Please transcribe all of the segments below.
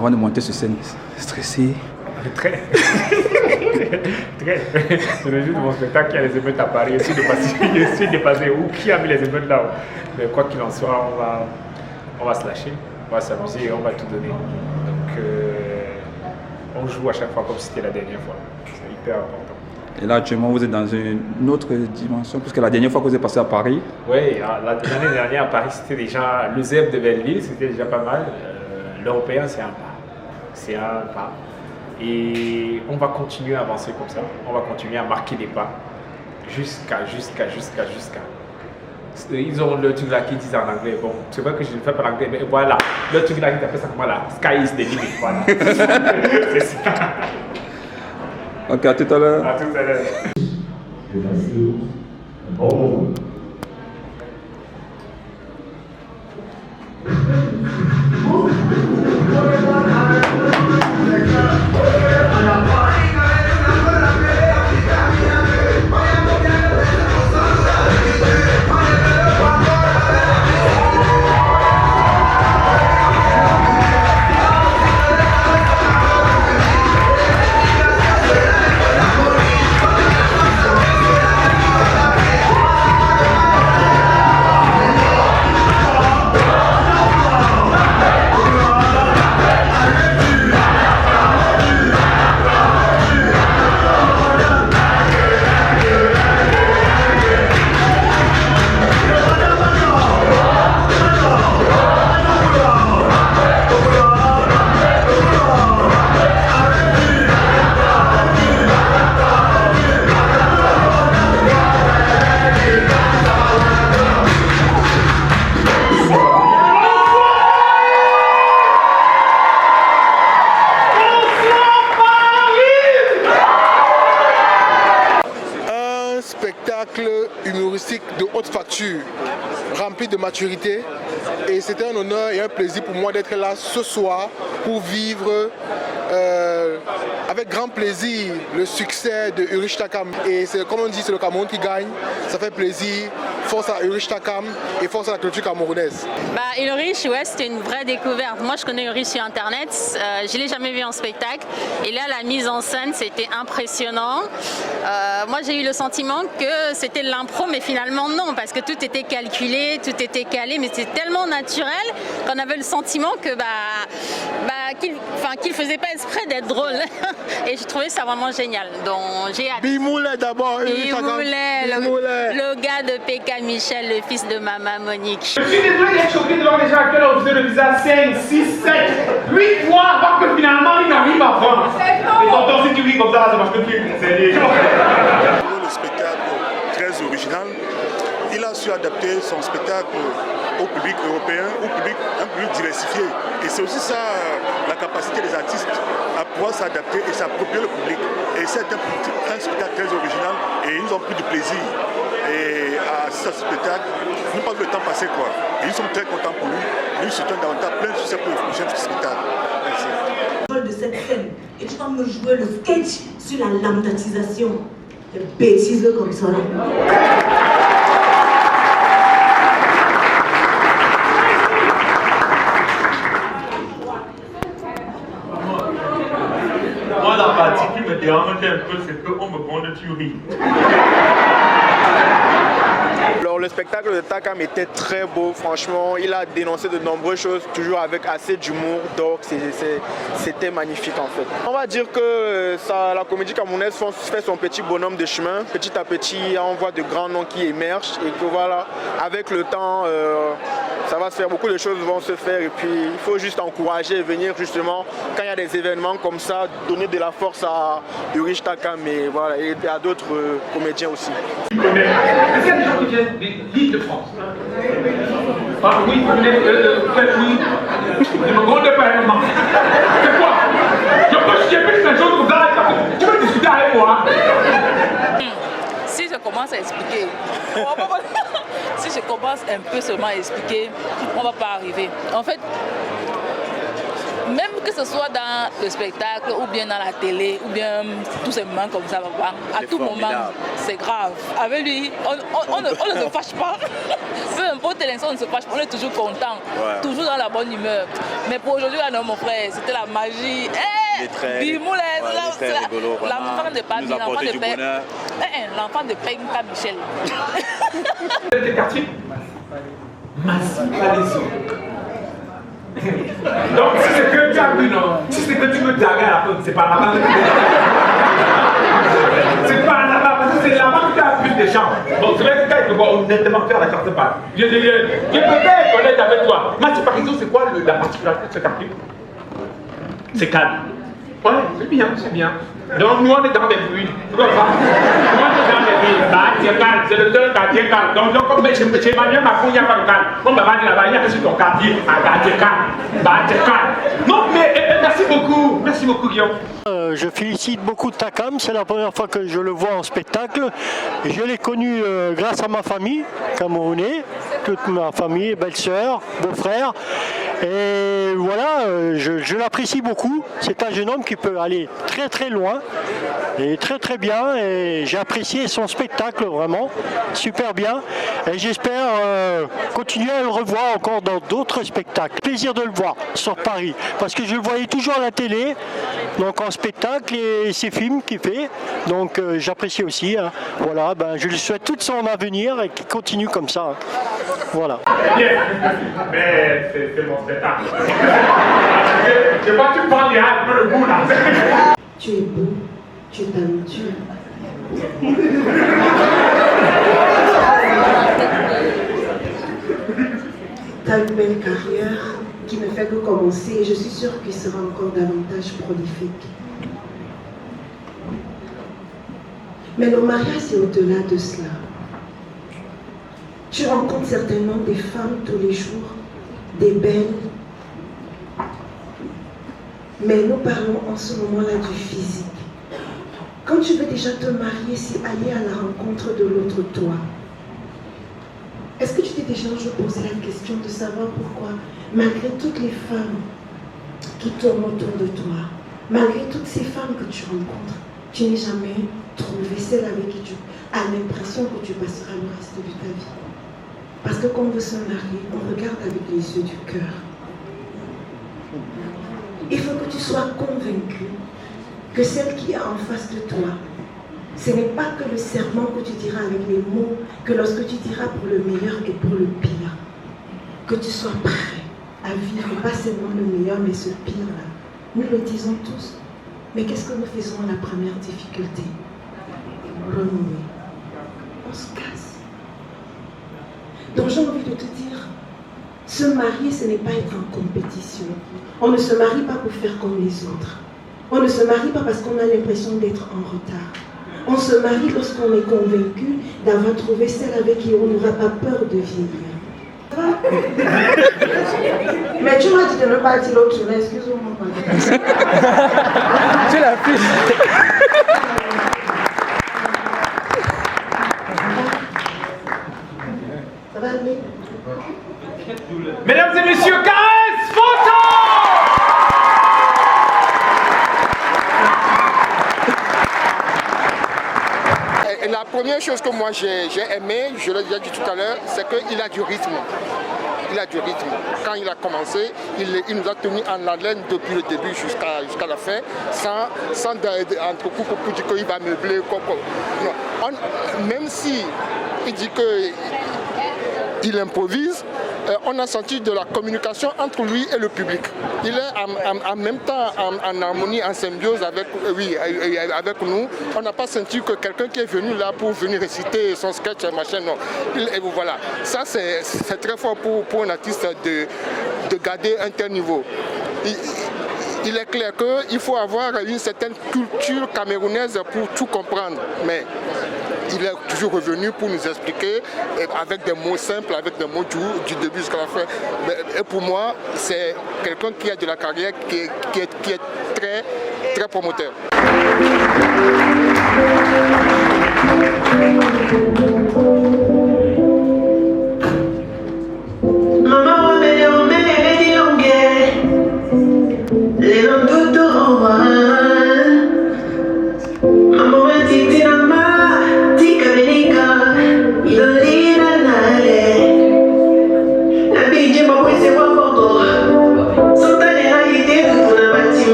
avant de monter sur scène, stressé. Très. Très. C'est le jour de mon spectacle qu'il y a les émeutes à Paris. Je suis dépassé. Où qui a mis les émeutes là? Mais quoi qu'il en soit, on va se lâcher, on va s'amuser et on va tout donner. Donc, on joue à chaque fois comme si c'était la dernière fois. C'est hyper important. Et là, actuellement, vous êtes dans une autre dimension, puisque la dernière fois que vous êtes passé à Paris. Oui, l'année dernière à Paris, c'était déjà le ZEP de Belleville, c'était déjà pas mal. L'européen, c'est un pas. C'est un pas. Et on va continuer à avancer comme ça. On va continuer à marquer des pas jusqu'à. Ils ont le truc là qui disent en anglais. Bon, c'est vrai que je ne fais pas l'anglais, mais voilà. Le truc là qui appelle ça comment là? Sky is the limit. Voilà. C'est ça. Ok, à tout à l'heure. À tout à l'heure. Humoristique de haute facture, rempli de maturité, et c'était un honneur et un plaisir pour moi d'être là ce soir pour vivre avec grand plaisir le succès de Ulrich Takam. Et c'est comme on dit, c'est le Cameroun qui gagne, ça fait plaisir, force à Ulrich Takam et force à la culture camerounaise. Ulrich, ouais, c'était une vraie découverte. Moi je connais Ulrich sur internet, je ne l'ai jamais vu en spectacle, et là la mise en scène c'était impressionnant. Moi j'ai eu le sentiment que c'était de l'impro, mais finalement non, parce que tout était calculé, tout était calé, mais c'était tellement naturel qu'on avait le sentiment que qu'il faisait pas exprès d'être drôle. Et je trouvais ça vraiment génial. Donc j'ai hâte. Bimoulet d'abord. Bimoulet, le gars de P.K. Michel, le fils de Maman Monique. Je suis désolé d'être choqué de voir des gens qui ont refusé le visa 5, 6, 7, 8 fois avant que finalement ils n'arrivent à France. Et tonton, si tu ris comme ça, c'est parce que tu es conseillé. Le spectacle très original, il a su adapter son spectacle au public européen, un public diversifié. Et c'est aussi ça la capacité des artistes à pouvoir s'adapter et s'approprier le public. Et c'est un spectacle très original et ils ont pris du plaisir. Et à ce spectacle, nous pas vu le temps passer quoi. Et nous sommes très contents pour lui. Nous souhaitons davantage plein de succès pour le prochain spectacle. Merci. De cette scène et tu vas me jouer le sketch sur la lambdatisation. Des bêtises comme ça. Moi, la partie qui me dérange un peu, c'est qu'on me prend de tuerie. Alors le spectacle de Takam était très beau, franchement, il a dénoncé de nombreuses choses, toujours avec assez d'humour, donc c'était magnifique en fait. On va dire que la comédie camerounaise fait son petit bonhomme de chemin, petit à petit on voit de grands noms qui émergent et que voilà, avec le temps, ça va se faire, beaucoup de choses vont se faire et puis il faut juste encourager et venir justement, quand il y a des événements comme ça, donner de la force à Ulrich Takam et voilà, et à d'autres comédiens aussi. Est-ce qu'il y a des gens qui viennent de l'île de France? Ah oui, vous venez oui. Je me compte pas réellement. C'est quoi? J'ai plus de choses comme ça. Tu veux discuter avec moi? Si je commence à expliquer, si je commence un peu seulement à expliquer, on ne va pas arriver. En fait, même que ce soit dans le spectacle, ou bien dans la télé, ou bien tout simplement comme ça, à tout moment, c'est grave. Avec lui, on ne se fâche pas. Peu importe l'instant, on ne se fâche pas, on est toujours content, toujours dans la bonne humeur. Mais pour aujourd'hui, non, mon frère, c'était la magie. Bimou, l'enfant de Pamela, l'enfant de Penka Michel. Quel quartier? Massif. Donc si c'est que tu as vu, non, si c'est que tu veux taguer à la fin, c'est pas là-bas. C'est pas là-bas, parce que c'est là-bas que tu as plus de gens. Donc c'est vrai que quand il te voit honnêtement faire la carte pas. Je peux être honnête avec toi. Massif par exemple, c'est quoi la particularité de ce quartier? C'est calme. Ouais, c'est bien, c'est bien. Donc nous on est dans des bruits. Tu vois pas? Nous on est dans des bruits. Bah, c'est calme, c'est le seul quartier calme. Donc comme chez Emmanuel Macron, il n'y a pas de calme. On va dire là-bas, il n'y a que sur ton quartier. Ah, quartier calme. Bah, c'est calme. Non, mais merci beaucoup. Merci beaucoup, Guillaume. Je félicite beaucoup Takam, c'est la première fois que je le vois en spectacle. Je l'ai connu grâce à ma famille camerounais, toute ma famille, belle-sœur, beau-frère. Et voilà, je l'apprécie beaucoup. C'est un jeune homme qui peut aller très très loin et très très bien. Et j'ai apprécié son spectacle vraiment, super bien. Et j'espère continuer à le revoir encore dans d'autres spectacles. Plaisir de le voir sur Paris, parce que je le voyais toujours à la télé, donc en spectacle et ses films qu'il fait. Donc j'apprécie aussi. Hein. Voilà, ben, je lui souhaite tout son avenir et qu'il continue comme ça. Hein. Voilà. Bien, mais c'est mon spectacle. Je vois que tu prends un peu le goût là. Tu es beau, tu es talentueux. Tu as une belle carrière qui ne fait que commencer et je suis sûre qu'il sera encore davantage prolifique. Mais le mariage, c'est au-delà de cela. Tu rencontres certainement des femmes tous les jours, des belles. Mais nous parlons en ce moment-là du physique. Quand tu veux déjà te marier, c'est aller à la rencontre de l'autre toi. Est-ce que tu t'es déjà un jour posé la question de savoir pourquoi, malgré toutes les femmes qui tournent autour de toi, malgré toutes ces femmes que tu rencontres, tu n'es jamais trouvé celle avec qui tu as l'impression que tu passeras le reste de ta vie? Parce que quand on veut se marier, on regarde avec les yeux du cœur. Il faut que tu sois convaincu que celle qui est en face de toi, ce n'est pas que le serment que tu diras avec les mots, que lorsque tu diras pour le meilleur et pour le pire, que tu sois prêt à vivre pas seulement le meilleur, mais ce pire-là. Nous le disons tous. Mais qu'est-ce que nous faisons à la première difficulté? Renouer. On se casse. Donc j'ai envie de te dire, se marier, ce n'est pas être en compétition. On ne se marie pas pour faire comme les autres. On ne se marie pas parce qu'on a l'impression d'être en retard. On se marie lorsqu'on est convaincu d'avoir trouvé celle avec qui on n'aura pas peur de vieillir. Mais tu m'as dit de ne pas dire l'autre journée, excuse-moi. Tu l'as fait. Ça va aller? Mesdames et messieurs, caresse photo! Et la première chose que moi j'ai aimé, je l'ai déjà dit tout à l'heure, c'est qu'il a du rythme. Il a du rythme. Quand il a commencé, il nous a tenu en haleine depuis le début jusqu'à la fin, sans entre coups pour dire qu'il va meubler. Non. Même si il dit qu'il improvise, on a senti de la communication entre lui et le public. Il est en même temps en harmonie, en symbiose avec nous. On n'a pas senti que quelqu'un qui est venu là pour venir réciter son sketch, machin, non. Et voilà. Ça, c'est très fort pour un artiste de garder un tel niveau. Il est clair qu'il faut avoir une certaine culture camerounaise pour tout comprendre. Mais il est toujours revenu pour nous expliquer avec des mots simples, avec des mots du début jusqu'à la fin. Et pour moi, c'est quelqu'un qui a de la carrière, qui est très, très promoteur. Maman,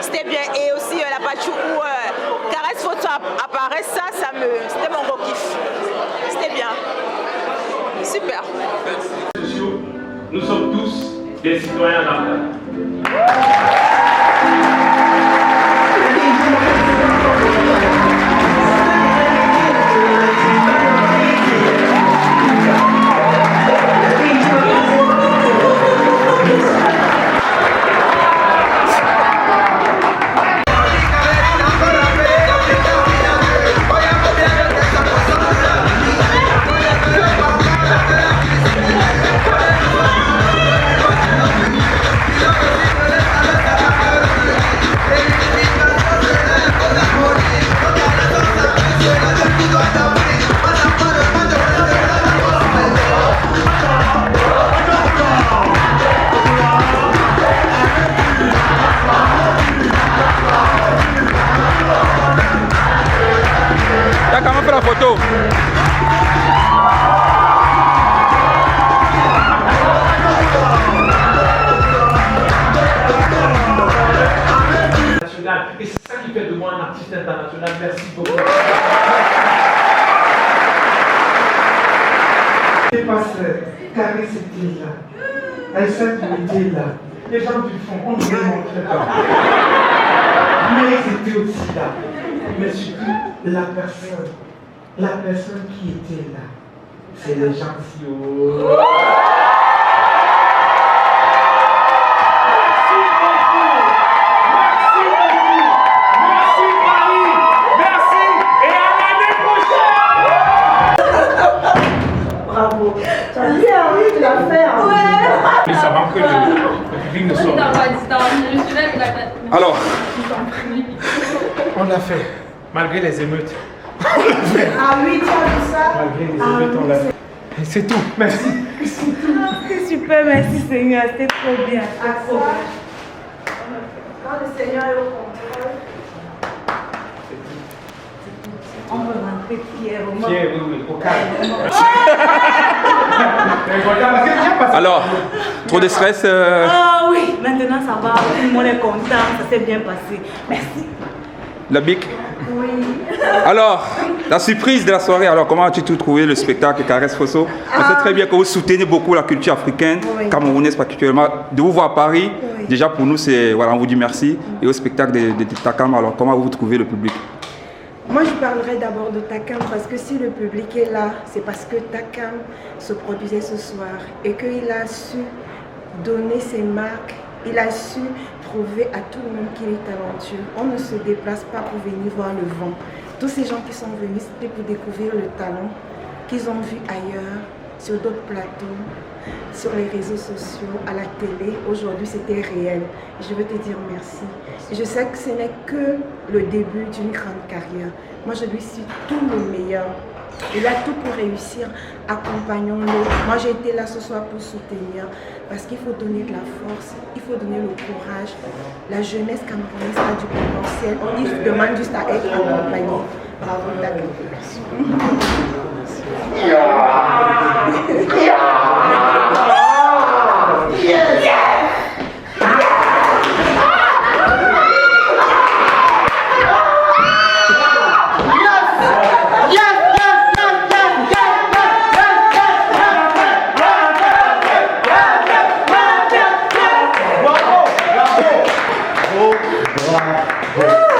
C'était bien. Et aussi la partie où Caresse Photo apparaît, c'était mon gros kiff. C'était bien. Super. Nous sommes tous des citoyens lambda. T'as comment fait la photo? Et c'est ça qui fait de moi un artiste international. Merci beaucoup. C'est passé, Caresse était là, elle était là, les gens du fond, on ne les montrait pas. Mais ils étaient aussi là. Mais surtout, la personne qui était là, c'est les gens si hauts. Bravo. Tu as bien, oui, tu l'as fait. Hein. Ouais. Mais ça manque que le public ne soit pas. Alors, on l'a fait, malgré les émeutes. Ah oui, tu as vu ça? Malgré les émeutes, on l'a fait. Et c'est tout, merci. C'est super, merci Seigneur, c'était trop bien. Quand le Seigneur est au contrôle, on peut rentrer fièrement. Fier, oui, au calme. alors, trop de stress Ah oui, maintenant ça va, tout le monde est content, ça s'est bien passé. Merci. La BIC. Oui. Alors, la surprise de la soirée, alors comment as-tu trouvé le spectacle Caresse Photo? On sait très bien que vous soutenez beaucoup la culture africaine, camerounaise particulièrement. De vous voir à Paris, déjà pour nous, c'est, voilà, on vous dit merci. Et au spectacle de Takam, alors comment vous trouvez le public? moi je parlerai d'abord de Takam parce que si le public est là, c'est parce que Takam se produisait ce soir et qu'il a su donner ses marques, il a su prouver à tout le monde qu'il est talentueux. On ne se déplace pas pour venir voir le vent. Tous ces gens qui sont venus, c'était pour découvrir le talent qu'ils ont vu ailleurs, sur d'autres plateaux, sur les réseaux sociaux, à la télé. Aujourd'hui, c'était réel. Je veux te dire merci. Je sais que ce n'est que le début d'une grande carrière. Moi, je lui suis tout le meilleur. Il a tout pour réussir. Accompagnons-le. Moi, j'ai été là ce soir pour soutenir parce qu'il faut donner de la force, il faut donner le courage. La jeunesse camerounaise a du potentiel. On demande juste à être accompagné. Bravo, d'accord. Merci. Bravo.